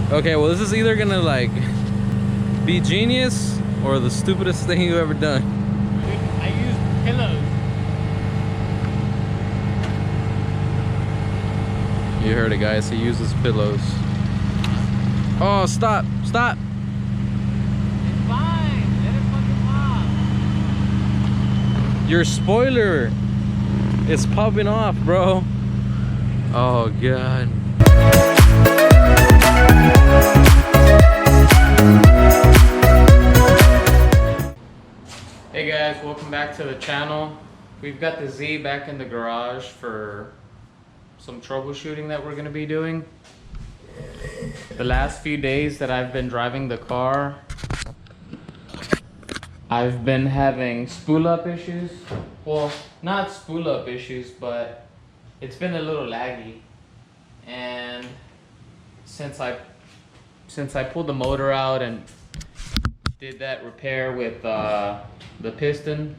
Okay, well this is either gonna like be genius or the stupidest thing you've ever done. Dude, I used pillows. You heard it, guys. He uses pillows. Oh, stop! Stop! It's fine. Let it fucking pop. Your spoiler is popping off, bro. Oh god. Hey guys, welcome back to the channel. We've got the Z back in the garage for some troubleshooting that we're going to be doing. The last few days that I've been driving the car, I've been having spool up issues. Well, not spool up issues, but it's been a little laggy. And since I pulled the motor out and did that repair with the piston,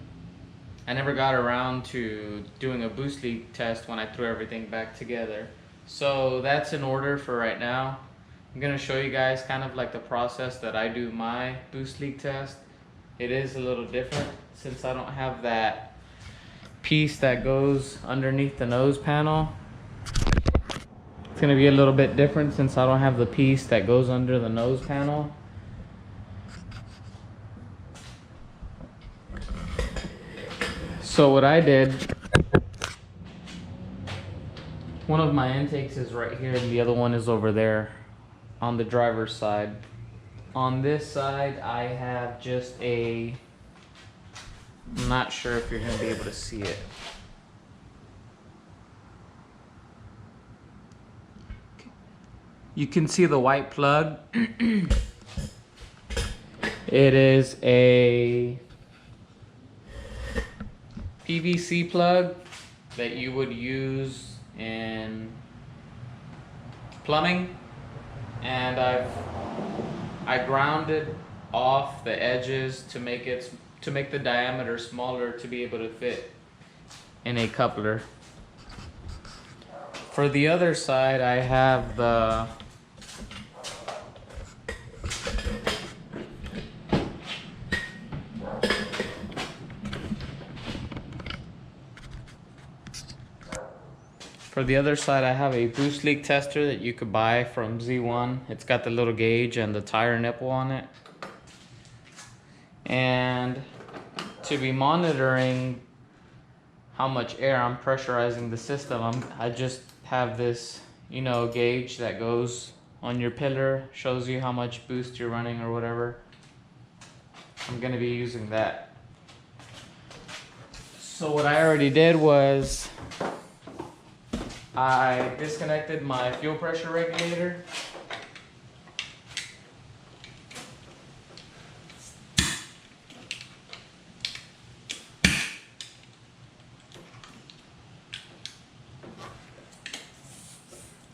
I never got around to doing a boost leak test when I threw everything back together. So that's in order for right now. I'm gonna show you guys kind of like the process that I do my boost leak test. It is a little different since I don't have that piece that goes underneath the nose panel. It's gonna be a little bit different since I don't have the piece that goes under the nose panel. So what I did, one of my intakes is right here and the other one is over there on the driver's side. On this side I have just a, I'm not sure if you're gonna be able to see it. You can see the white plug. It is a PVC plug that you would use in plumbing, and I grounded off the edges to make the diameter smaller to be able to fit in a coupler. For the other side, I have the a boost leak tester that you could buy from Z1. It's got the little gauge and the tire nipple on it. And to be monitoring how much air I'm pressurizing the system, I just have this, you know, gauge that goes on your pillar, shows you how much boost you're running or whatever. I'm gonna be using that. So what I already did was I disconnected my fuel pressure regulator.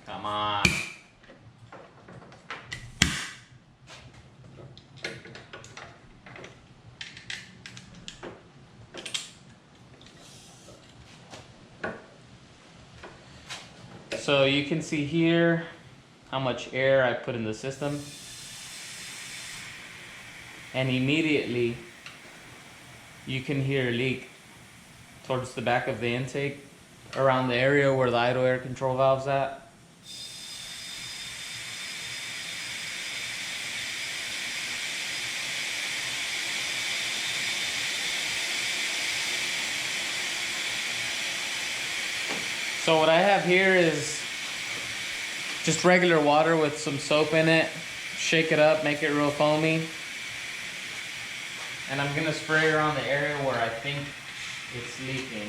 Come on. So you can see here how much air I put in the system, and immediately you can hear a leak towards the back of the intake around the area where the idle air control valve's at. So what I have here is just regular water with some soap in it. Shake it up, make it real foamy. And I'm gonna spray around the area where I think it's leaking.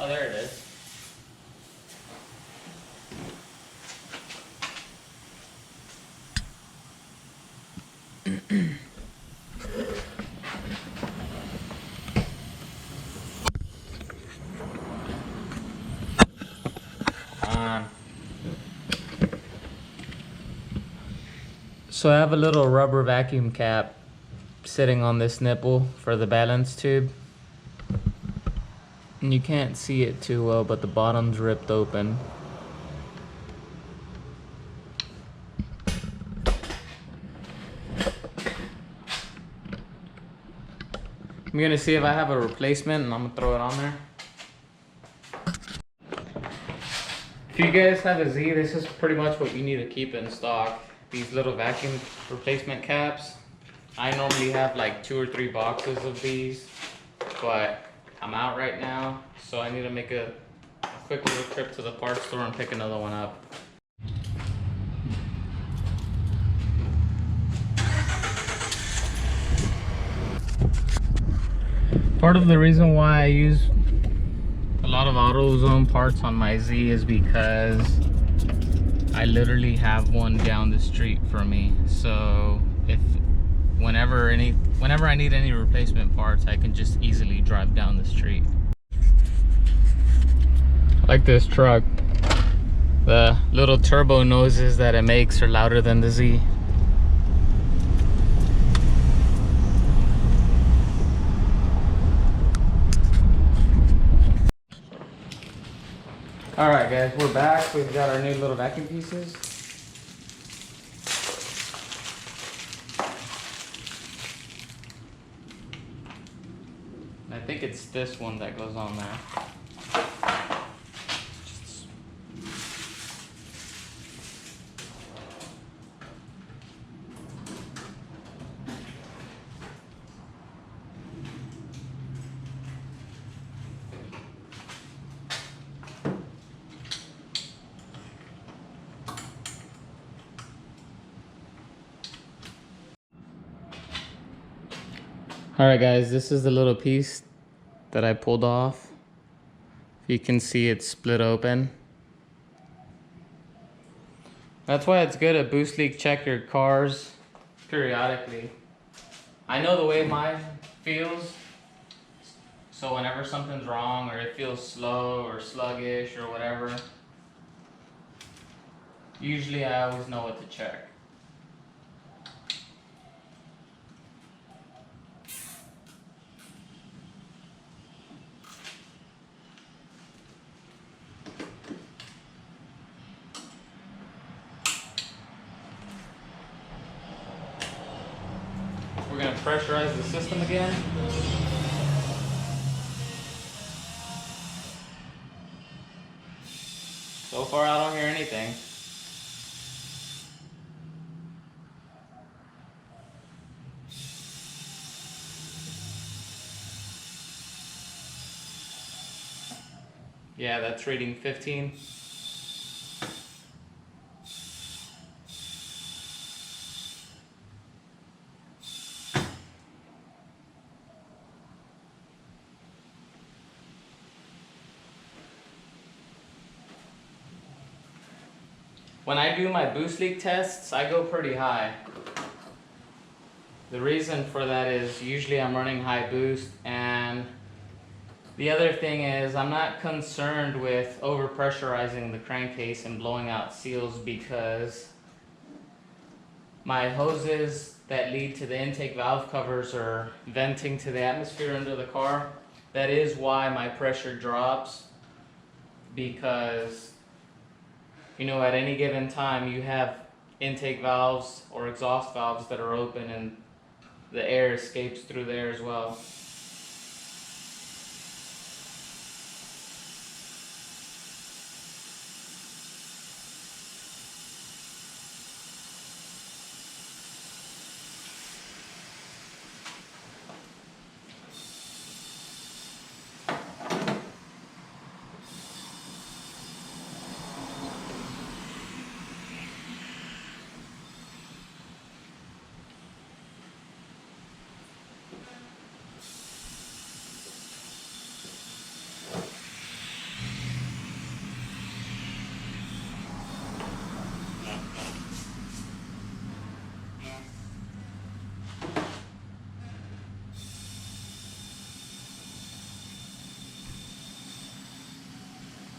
Oh, there it is. So I have a little rubber vacuum cap sitting on this nipple for the balance tube. And you can't see it too well, but the bottom's ripped open. I'm gonna see if I have a replacement and I'm gonna throw it on there. If you guys have a Z, this is pretty much what you need to keep in stock. These little vacuum replacement caps. I normally have like 2 or 3 boxes of these, but I'm out right now, so I need to make a quick little trip to the parts store and pick another one up. Part of the reason why I use a lot of AutoZone parts on my Z is because I literally have one down the street from me. So if whenever I need any replacement parts, I can just easily drive down the street. I like this truck. The little turbo noises that it makes are louder than the Z. Alright guys, we're back. We've got our new little vacuum pieces. I think it's this one that goes on there. Alright guys, this is the little piece that I pulled off. You can see it's split open. That's why it's good to boost leak check your cars periodically. I know the way mine feels, so whenever something's wrong or it feels slow or sluggish or whatever, usually I always know what to check. We're going to pressurize the system again. So far I don't hear anything. Yeah, that's reading 15. When I do my boost leak tests, I go pretty high. The reason for that is usually I'm running high boost, and the other thing is I'm not concerned with overpressurizing the crankcase and blowing out seals, because my hoses that lead to the intake valve covers are venting to the atmosphere under the car. That is why my pressure drops, because you know, at any given time you have intake valves or exhaust valves that are open and the air escapes through there as well.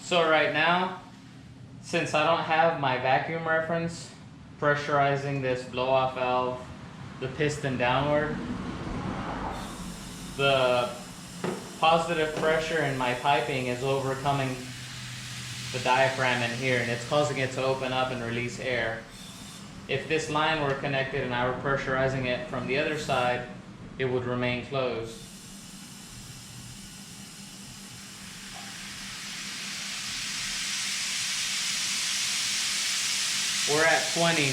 So right now, since I don't have my vacuum reference pressurizing this blow-off valve, the piston downward, the positive pressure in my piping is overcoming the diaphragm in here, and it's causing it to open up and release air. If this line were connected and I were pressurizing it from the other side, it would remain closed. We're at 20.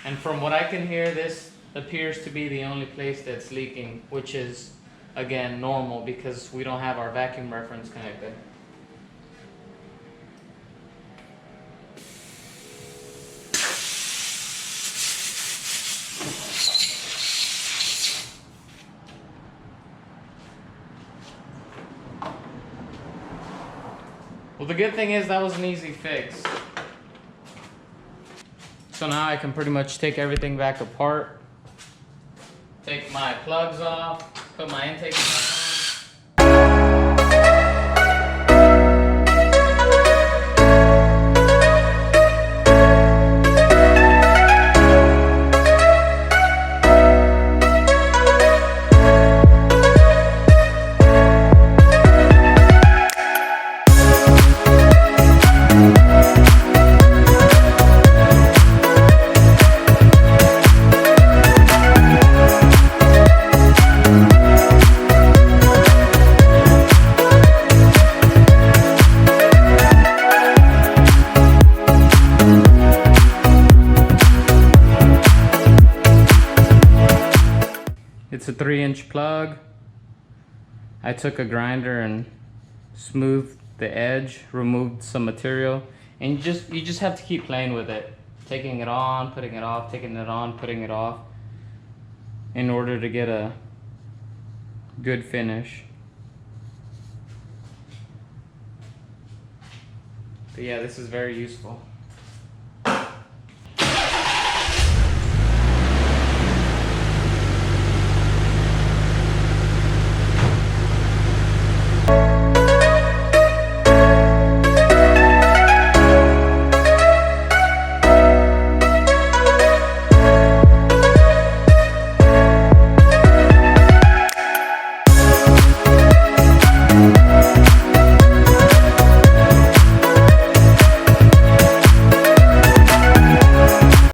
And from what I can hear, this appears to be the only place that's leaking, which is, again, normal because we don't have our vacuum reference connected. Well, the good thing is that was an easy fix. So now I can pretty much take everything back apart, take my plugs off, put my intake back on. It's a 3-inch plug. I took a grinder and smoothed the edge, removed some material, and you just have to keep playing with it, taking it on, putting it off, taking it on, putting it off, in order to get a good finish. But yeah, this is very useful.